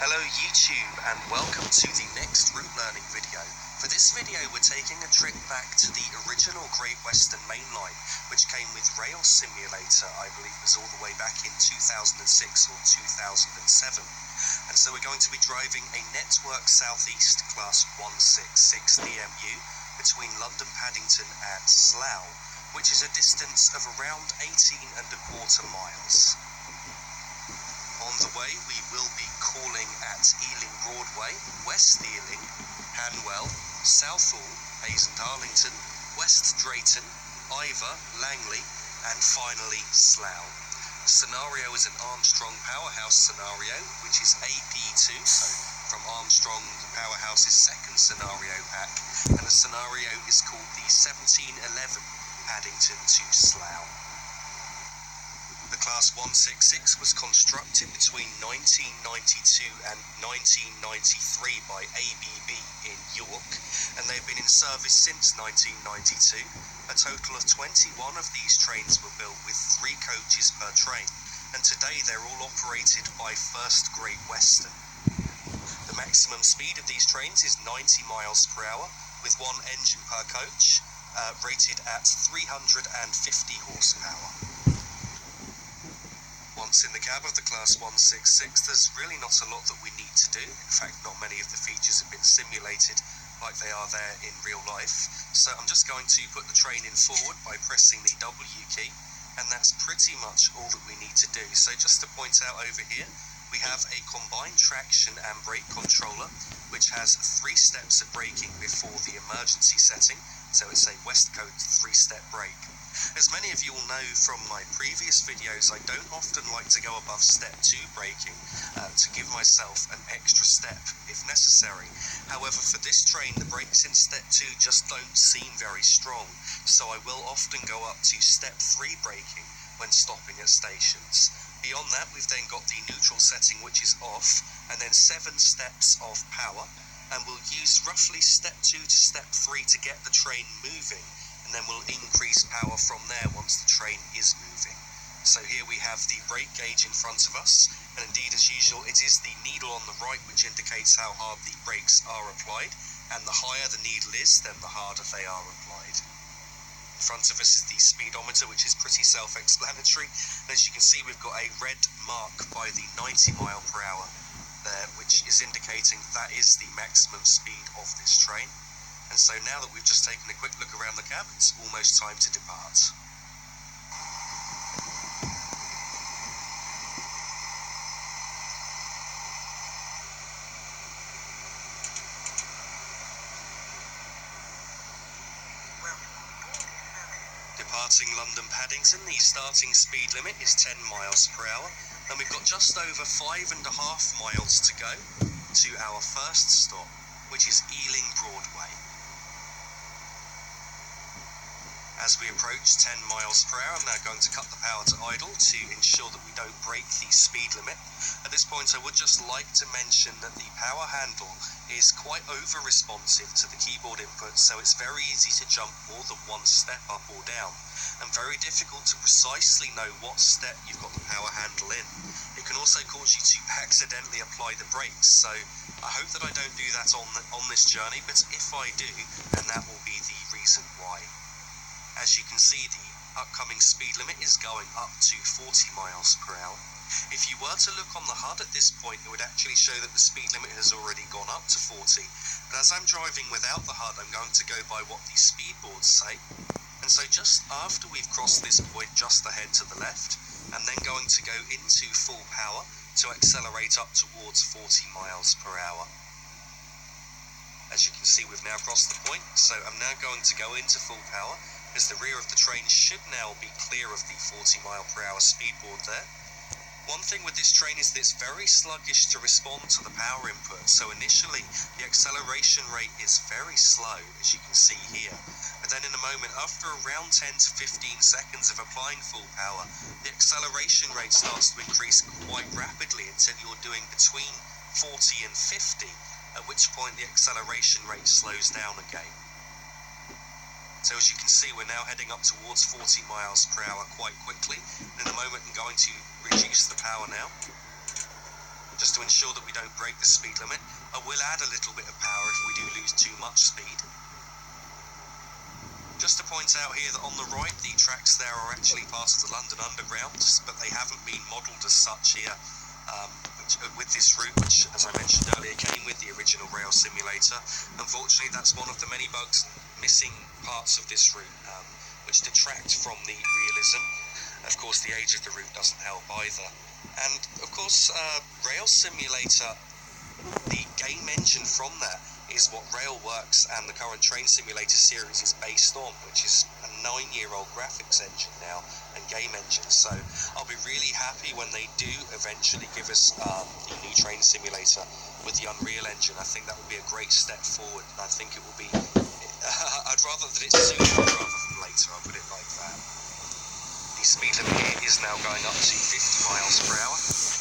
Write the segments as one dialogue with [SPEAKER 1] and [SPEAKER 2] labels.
[SPEAKER 1] Hello YouTube and welcome to the next route learning video. For this video we're taking a trip back to the original Great Western Main Line, which came with Rail Simulator, I believe was all the way back in 2006 or 2007. And so we're going to be driving a Network Southeast Class 166 DMU between London Paddington and Slough, which is a distance of around 18.25 miles. On the way, we will be calling at Ealing Broadway, West Ealing, Hanwell, Southall, Basing-Darlington, West Drayton, Iver, Langley, and finally Slough. The scenario is an Armstrong Powerhouse scenario, which is AP2, so from Armstrong Powerhouse's second scenario pack, and the scenario is called the 1711 Paddington to Slough. The Class 166 was constructed between 1992 and 1993 by ABB in York, and they've been in service since 1992. A total of 21 of these trains were built with 3 coaches per train, and today they're all operated by First Great Western. The maximum speed of these trains is 90 miles per hour, with 1 engine per coach, rated at 350 horsepower. Once in the cab of the Class 166, there's really not a lot that we need to do. In fact, not many of the features have been simulated like they are there in real life. So I'm just going to put the train in forward by pressing the W key, and that's pretty much all that we need to do. So just to point out over here, we have a combined traction and brake controller, which has 3 steps of braking before the emergency setting. So it's a Westcote 3-step brake. As many of you will know from my previous videos, I don't often like to go above step 2 braking to give myself an extra step if necessary. However, for this train, the brakes in step 2 just don't seem very strong, so I will often go up to step 3 braking when stopping at stations. Beyond that, we've then got the neutral setting, which is off, and then 7 steps of power, and we'll use roughly step 2 to step 3 to get the train moving, and then we'll increase power from there once the train is moving. So here we have the brake gauge in front of us, and indeed as usual it is the needle on the right which indicates how hard the brakes are applied, and the higher the needle is, then the harder they are applied. In front of us is the speedometer, which is pretty self-explanatory, and as you can see we've got a red mark by the 90 mile per hour there, which is indicating that is the maximum speed of this train. And so now that we've just taken a quick look around the cab, it's almost time to depart. Departing London Paddington, the starting speed limit is 10 miles per hour, and we've got just over 5.5 miles to go to our first stop, which is Ealing Broadway. As we approach 10 miles per hour, I'm now going to cut the power to idle to ensure that we don't break the speed limit. At this point, I would just like to mention that the power handle is quite over-responsive to the keyboard input, so it's very easy to jump more than 1 step up or down, and very difficult to precisely know what step you've got the power handle in. It can also cause you to accidentally apply the brakes, so I hope that I don't do that on this journey, but if I do, then that will be the reason why. As you can see, the upcoming speed limit is going up to 40 miles per hour. If you were to look on the HUD at this point, it would actually show that the speed limit has already gone up to 40. But as I'm driving without the HUD, I'm going to go by what the speed boards say. And so just after we've crossed this point just ahead to the left, I'm then going to go into full power to accelerate up towards 40 miles per hour. As you can see, we've now crossed the point, so I'm now going to go into full power, as the rear of the train should now be clear of the 40 mile per hour speed board there. One thing with this train is that it's very sluggish to respond to the power input, so initially the acceleration rate is very slow, as you can see here. But then in a moment, after around 10 to 15 seconds of applying full power, the acceleration rate starts to increase quite rapidly until you're doing between 40 and 50, at which point the acceleration rate slows down again. So as you can see, we're now heading up towards 40 miles per hour quite quickly. And in a moment, I'm going to reduce the power now. just to ensure that we don't break the speed limit. I will add a little bit of power if we do lose too much speed. Just to point out here that on the right, the tracks there are actually part of the London Underground, but they haven't been modelled as such here with this route, which, as I mentioned earlier, came with the original Rail Simulator. Unfortunately, that's one of the many bugs, missing parts of this route, which detract from the realism. Of course, the age of the route doesn't help either. And, of course, Rail Simulator, the game engine from that is what Railworks and the current Train Simulator series is based on, which is a 9-year-old graphics engine now and game engine. So I'll be really happy when they do eventually give us the new Train Simulator with the Unreal Engine. I think that would be a great step forward, and I think it will be I'd rather that it's sooner rather than later, I'll put it like that. The speed limit here is now going up to 50 miles per hour,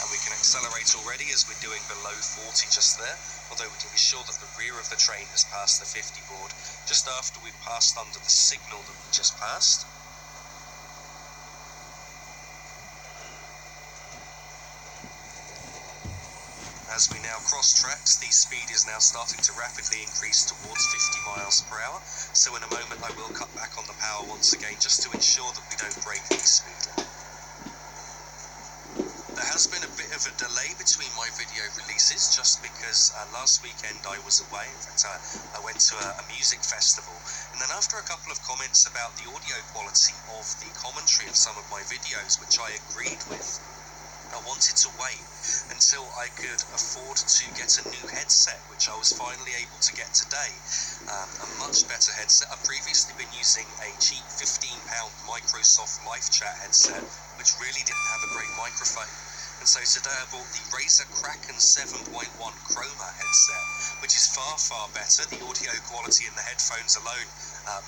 [SPEAKER 1] and we can accelerate already as we're doing below 40 just there, although we can be sure that the rear of the train has passed the 50 board just after we've passed under the signal that we just passed. As we now cross tracks, the speed is now starting to rapidly increase towards 50 miles per hour, so in a moment I will cut back on the power once again just to ensure that we don't break the speed limit. There has been a bit of a delay between my video releases just because last weekend I was away. In fact, I went to a music festival, and then after a couple of comments about the audio quality of the commentary of some of my videos, which I agreed with, I wanted to wait until I could afford to get a new headset, which I was finally able to get today. A much better headset. I've previously been using a cheap £15 Microsoft LifeChat headset, which really didn't have a great microphone. And so today I bought the Razer Kraken 7.1 Chroma headset, which is far, far better. The audio quality in the headphones alone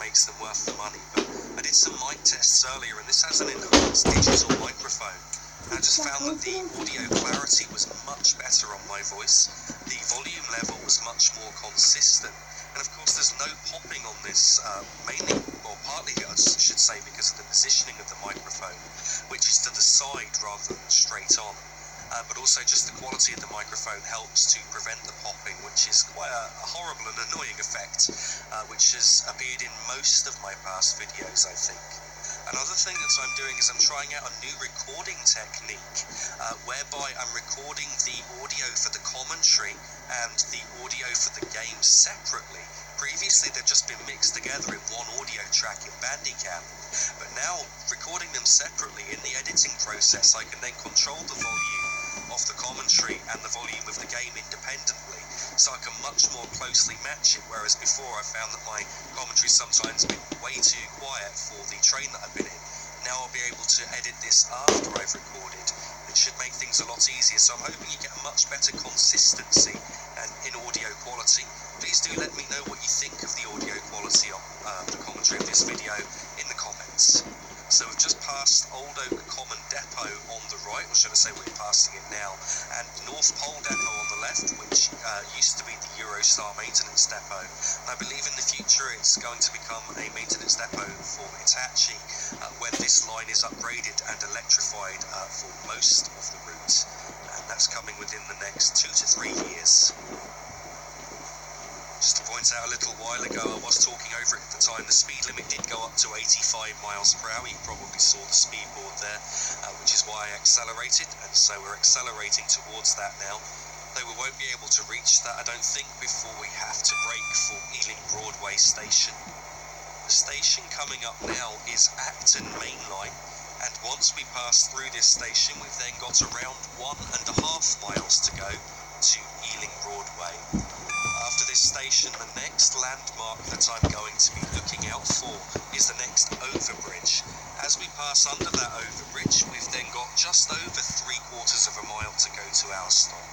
[SPEAKER 1] makes them worth the money. But I did some mic tests earlier, and this has an enhanced digital microphone. I just found that the audio clarity was much better on my voice, the volume level was much more consistent, and of course there's no popping on this, mainly, or partly I should say, because of the positioning of the microphone, which is to the side rather than straight on. But also just the quality of the microphone helps to prevent the popping, which is quite a horrible and annoying effect, which has appeared in most of my past videos, I think. Another thing that I'm doing is I'm trying out a new recording technique, whereby I'm recording the audio for the commentary and the audio for the game separately. Previously they've just been mixed together in one audio track in Bandicam, but now recording them separately in the editing process, I can then control the volume of the commentary and the volume of the game independently, so I can much more closely match it, whereas before I found that my commentary sometimes been way too quiet for the train that I've been in. Now I'll be able to edit this after I've recorded. It should make things a lot easier, so I'm hoping you get a much better consistency and in audio quality. Please do let me know what you think of the audio quality of the commentary of this video in the comments. So we've just passed Old Oak Common Depot on the right, or should I say we're passing it now, and North Pole Depot on the left, which used to be the Eurostar maintenance depot. And I believe in the future it's going to become a maintenance depot for Hitachi when this line is upgraded and electrified for most of the route. And that's coming within the next 2 to 3 years. Just to point out, a little while ago I was talking over it at the time, the speed limit did go up to 85 miles per hour. You probably saw the speed board there, which is why I accelerated, and so we're accelerating towards that now. Though we won't be able to reach that, I don't think, before we have to brake for Ealing Broadway Station. The station coming up now is Acton Main Line, and once we pass through this station, we've then got around 1.5 miles to go to Ealing Broadway. After this station, the next landmark that I'm going to be looking out for is the next overbridge. As we pass under that overbridge, we've then got just over 3/4 of a mile to go to our stop.